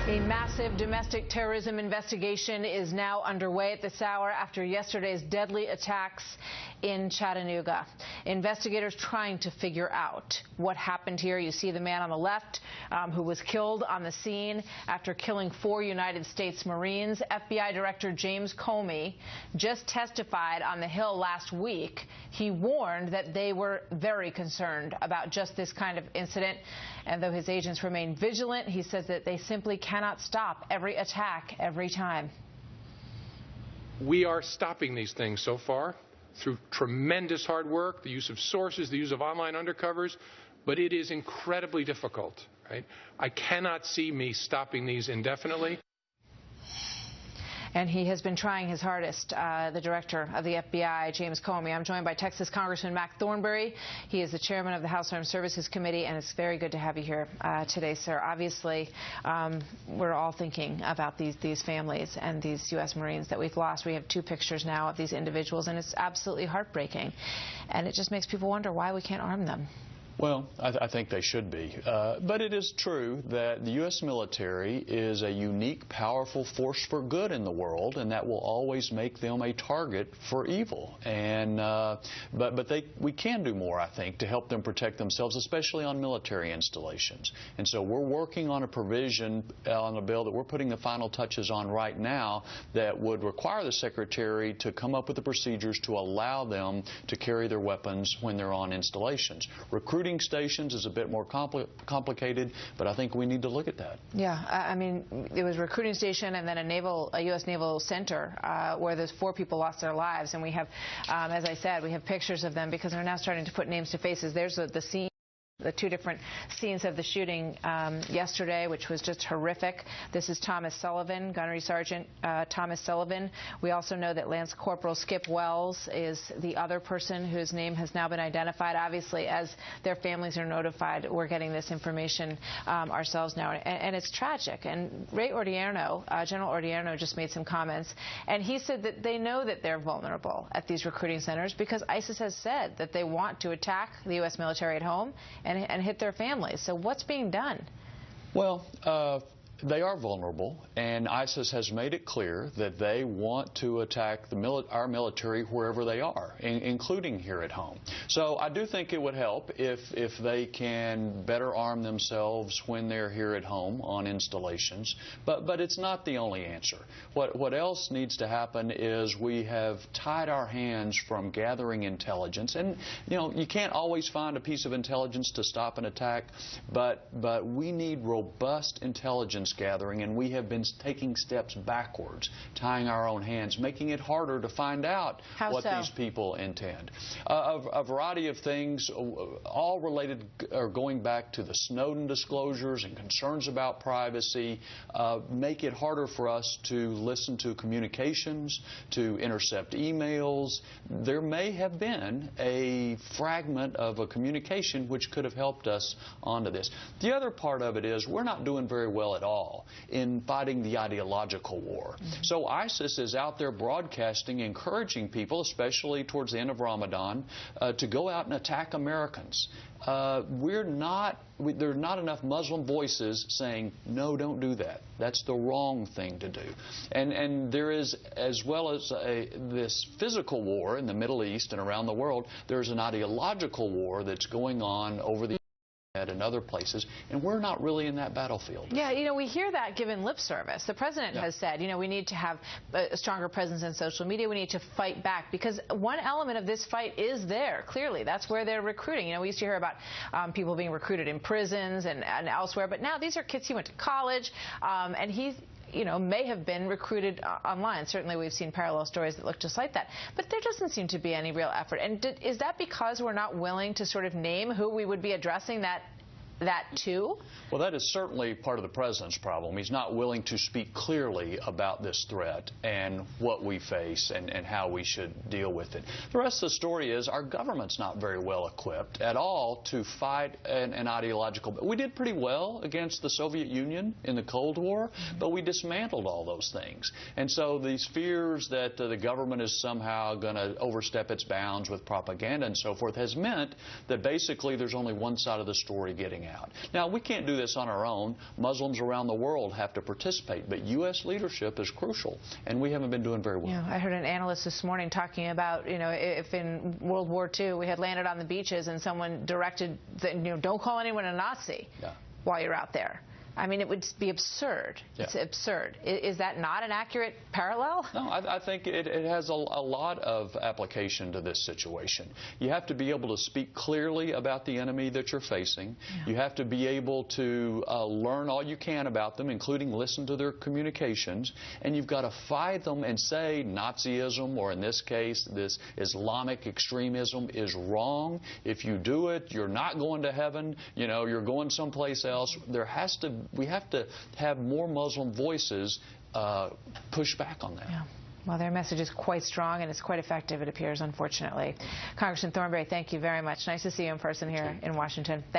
A massive domestic terrorism investigation is now underway at this hour after yesterday's deadly attacks in Chattanooga. Investigators trying to figure out what happened here. You see the man on the left who was killed on the scene after killing 4 United States Marines. FBI Director James Comey just testified on the Hill last week. He warned that they were very concerned about just this kind of incident. And though his agents remain vigilant, he says that they simply cannot stop every attack every time. We are stopping these things so far through tremendous hard work, the use of sources, the use of online undercovers, but it is incredibly difficult, right? I cannot see me stopping these indefinitely. And he has been trying his hardest, the director of the FBI, James Comey. I'm joined by Texas Congressman Mac Thornberry. He is the chairman of the House Armed Services Committee, and it's very good to have you here today, sir. Obviously, we're all thinking about these families and these U.S. Marines that we've lost. We have 2 pictures now of these individuals, and it's absolutely heartbreaking. And it just makes people wonder why we can't arm them. Well, I think they should be. But it is true that the U.S. military is a unique, powerful force for good in the world, and that will always make them a target for evil. And we can do more, I think, to help them protect themselves, especially on military installations. And so we're working on a provision on a bill that we're putting the final touches on right now that would require the Secretary to come up with the procedures to allow them to carry their weapons when they're on installations. Recruiting stations is a bit more complicated, but I think we need to look at that. Yeah, I mean, it was a recruiting station and then a U.S. Naval Center where those 4 people lost their lives. And we have, as I said, we have pictures of them because they're now starting to put names to faces. There's the scene. The 2 different scenes of the shooting yesterday, which was just horrific. This is Thomas Sullivan, Gunnery Sergeant Thomas Sullivan. We also know that Lance Corporal Skip Wells is the other person whose name has now been identified. Obviously, as their families are notified, we're getting this information ourselves now. And it's tragic. And Ray Odierno, General Odierno, just made some comments. And he said that they know that they're vulnerable at these recruiting centers because ISIS has said that they want to attack the U.S. military at home and hit their families. So what's being done? Well, they are vulnerable, and ISIS has made it clear that they want to attack our military wherever they are, including here at home. So I do think it would help if they can better arm themselves when they're here at home on installations. But it's not the only answer. What else needs to happen is we have tied our hands from gathering intelligence. And, you know, you can't always find a piece of intelligence to stop an attack, but we need robust intelligence gathering, and we have been taking steps backwards, tying our own hands, making it harder to find out what these people intend. A variety of things, all related or going back to the Snowden disclosures and concerns about privacy, make it harder for us to listen to communications, to intercept emails. There may have been a fragment of a communication which could have helped us onto this. The other part of it is we're not doing very well at all in fighting the ideological war. So ISIS is out there broadcasting, encouraging people, especially towards the end of Ramadan, to go out and attack Americans. There are not enough Muslim voices saying, no, don't do that. That's the wrong thing to do. And there is, as well as this physical war in the Middle East and around the world, there's an ideological war that's going on over the and other places, and we're not really in that battlefield. Yeah, you know, we hear that given lip service. The president has said, you know, we need to have a stronger presence in social media. We need to fight back because one element of this fight is there. Clearly, that's where they're recruiting. You know, we used to hear about people being recruited in prisons and elsewhere, but now these are kids. He went to college, and he's, you know, may have been recruited online. Certainly we've seen parallel stories that look just like that. But there doesn't seem to be any real effort. And is that because we're not willing to sort of name who we would be addressing that to? Well, that is certainly part of the president's problem. He's not willing to speak clearly about this threat and what we face and how we should deal with it. The rest of the story is our government's not very well equipped at all to fight an ideological. We did pretty well against the Soviet Union in the Cold War, but we dismantled all those things. And so these fears that the government is somehow going to overstep its bounds with propaganda and so forth has meant that basically there's only one side of the story getting out. Now, we can't do this on our own. Muslims around the world have to participate, but U.S. leadership is crucial, and we haven't been doing very well. Yeah, I heard an analyst this morning talking about, if in World War II we had landed on the beaches and someone directed, don't call anyone a Nazi while you're out there. I mean, it would be absurd. Yeah. It's absurd. Is that not an accurate parallel? No, I think it has a lot of application to this situation. You have to be able to speak clearly about the enemy that you're facing. Yeah. You have to be able to learn all you can about them, including listen to their communications. And you've got to fight them and say Nazism, or in this case, this Islamic extremism, is wrong. If you do it, you're not going to heaven. You're going someplace else. We have to have more Muslim voices push back on that. Yeah. Well, their message is quite strong, and it's quite effective, it appears, unfortunately. Congressman Thornberry, thank you very much. Nice to see you in person here in Washington.